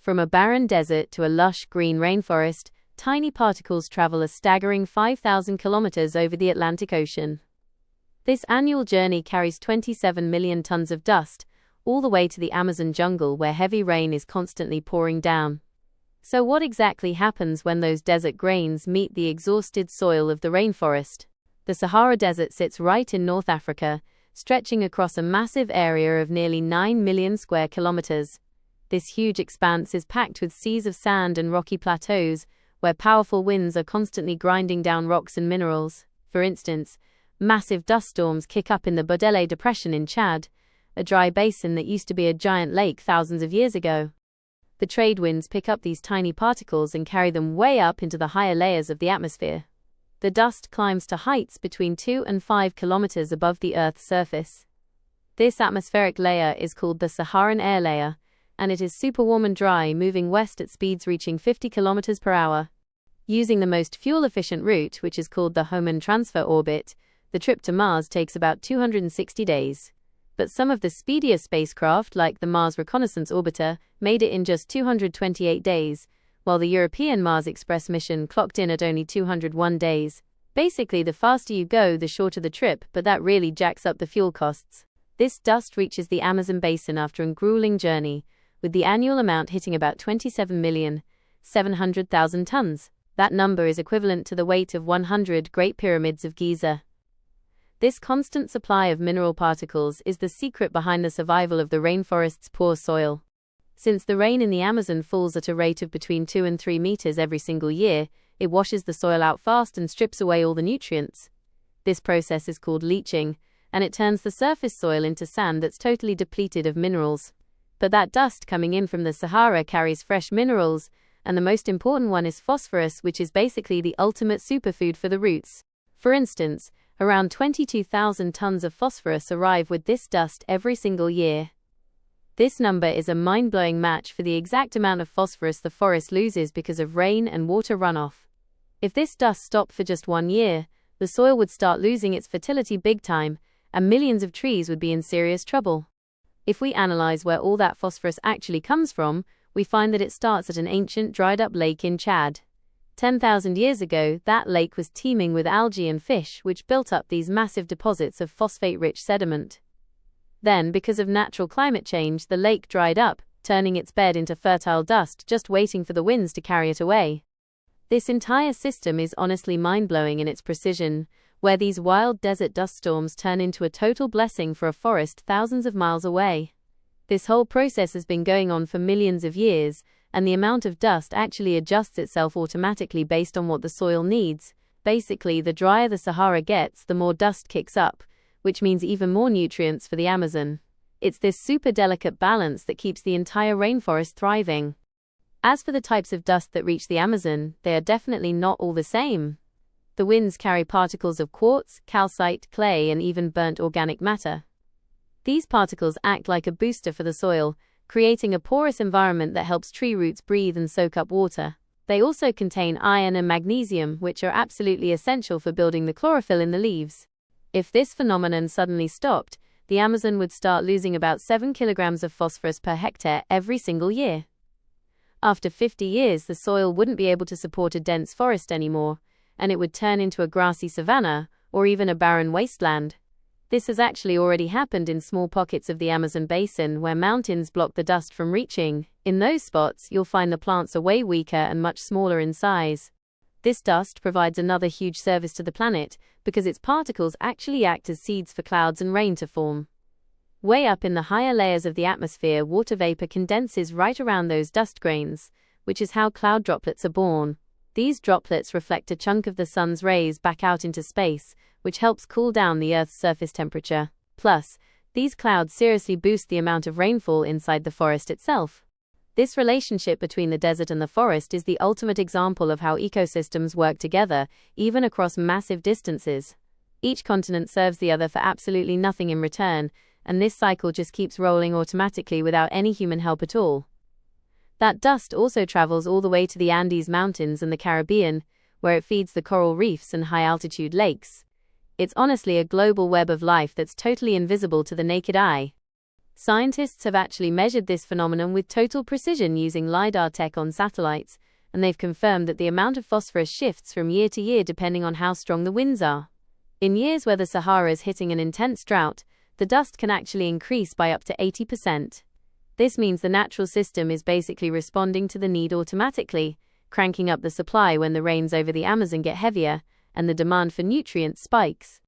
From a barren desert to a lush green rainforest, tiny particles travel a staggering 5,000 kilometers over the Atlantic Ocean. This annual journey carries 27 million tons of dust, all the way to the Amazon jungle where heavy rain is constantly pouring down. So what exactly happens when those desert grains meet the exhausted soil of the rainforest? The Sahara Desert sits right in North Africa, stretching across a massive area of nearly 9 million square kilometers. This huge expanse is packed with seas of sand and rocky plateaus, where powerful winds are constantly grinding down rocks and minerals. For instance, massive dust storms kick up in the Bodele Depression in Chad, a dry basin that used to be a giant lake thousands of years ago. The trade winds pick up these tiny particles and carry them way up into the higher layers of the atmosphere. The dust climbs to heights between 2 and 5 kilometers above the Earth's surface. This atmospheric layer is called the Saharan air layer, and it is super warm and dry, moving west at speeds reaching 50 kilometers per hour. Using the most fuel-efficient route, which is called the Hohmann transfer orbit, the trip to Mars takes about 260 days. But some of the speedier spacecraft, like the Mars Reconnaissance Orbiter, made it in just 228 days, while the European Mars Express mission clocked in at only 201 days. Basically, the faster you go, the shorter the trip, but that really jacks up the fuel costs. This dust reaches the Amazon basin after a grueling journey, with the annual amount hitting about 27,700,000 tons. That number is equivalent to the weight of 100 Great Pyramids of Giza. This constant supply of mineral particles is the secret behind the survival of the rainforest's poor soil. Since the rain in the Amazon falls at a rate of between 2 and 3 meters every single year, it washes the soil out fast and strips away all the nutrients. This process is called leaching, and it turns the surface soil into sand that's totally depleted of minerals. But that dust coming in from the Sahara carries fresh minerals, and the most important one is phosphorus, which is basically the ultimate superfood for the roots. For instance, around 22,000 tons of phosphorus arrive with this dust every single year. This number is a mind-blowing match for the exact amount of phosphorus the forest loses because of rain and water runoff. If this dust stopped for just 1 year, the soil would start losing its fertility big time, and millions of trees would be in serious trouble. If we analyze where all that phosphorus actually comes from, we find that it starts at an ancient dried-up lake in Chad. 10,000 years ago, that lake was teeming with algae and fish, which built up these massive deposits of phosphate-rich sediment. Then, because of natural climate change, the lake dried up, turning its bed into fertile dust, just waiting for the winds to carry it away. This entire system is honestly mind-blowing in its precision, where these wild desert dust storms turn into a total blessing for a forest thousands of miles away. This whole process has been going on for millions of years, and the amount of dust actually adjusts itself automatically based on what the soil needs. Basically, the drier the Sahara gets, the more dust kicks up, which means even more nutrients for the Amazon. It's this super delicate balance that keeps the entire rainforest thriving. As for the types of dust that reach the Amazon, they are definitely not all the same. The winds carry particles of quartz, calcite, clay, and even burnt organic matter. These particles act like a booster for the soil, creating a porous environment that helps tree roots breathe and soak up water. They also contain iron and magnesium, which are absolutely essential for building the chlorophyll in the leaves. If this phenomenon suddenly stopped, the Amazon would start losing about 7 kilograms of phosphorus per hectare every single year. After 50 years, the soil wouldn't be able to support a dense forest anymore, and it would turn into a grassy savanna, or even a barren wasteland. This has actually already happened in small pockets of the Amazon basin where mountains block the dust from reaching. In those spots, you'll find the plants are way weaker and much smaller in size. This dust provides another huge service to the planet, because its particles actually act as seeds for clouds and rain to form. Way up in the higher layers of the atmosphere, water vapor condenses right around those dust grains, which is how cloud droplets are born. These droplets reflect a chunk of the sun's rays back out into space, which helps cool down the Earth's surface temperature. Plus, these clouds seriously boost the amount of rainfall inside the forest itself. This relationship between the desert and the forest is the ultimate example of how ecosystems work together, even across massive distances. Each continent serves the other for absolutely nothing in return, and this cycle just keeps rolling automatically without any human help at all. That dust also travels all the way to the Andes Mountains and the Caribbean, where it feeds the coral reefs and high-altitude lakes. It's honestly a global web of life that's totally invisible to the naked eye. Scientists have actually measured this phenomenon with total precision using LiDAR tech on satellites, and they've confirmed that the amount of phosphorus shifts from year to year depending on how strong the winds are. In years where the Sahara is hitting an intense drought, the dust can actually increase by up to 80%. This means the natural system is basically responding to the need automatically, cranking up the supply when the rains over the Amazon get heavier and the demand for nutrients spikes.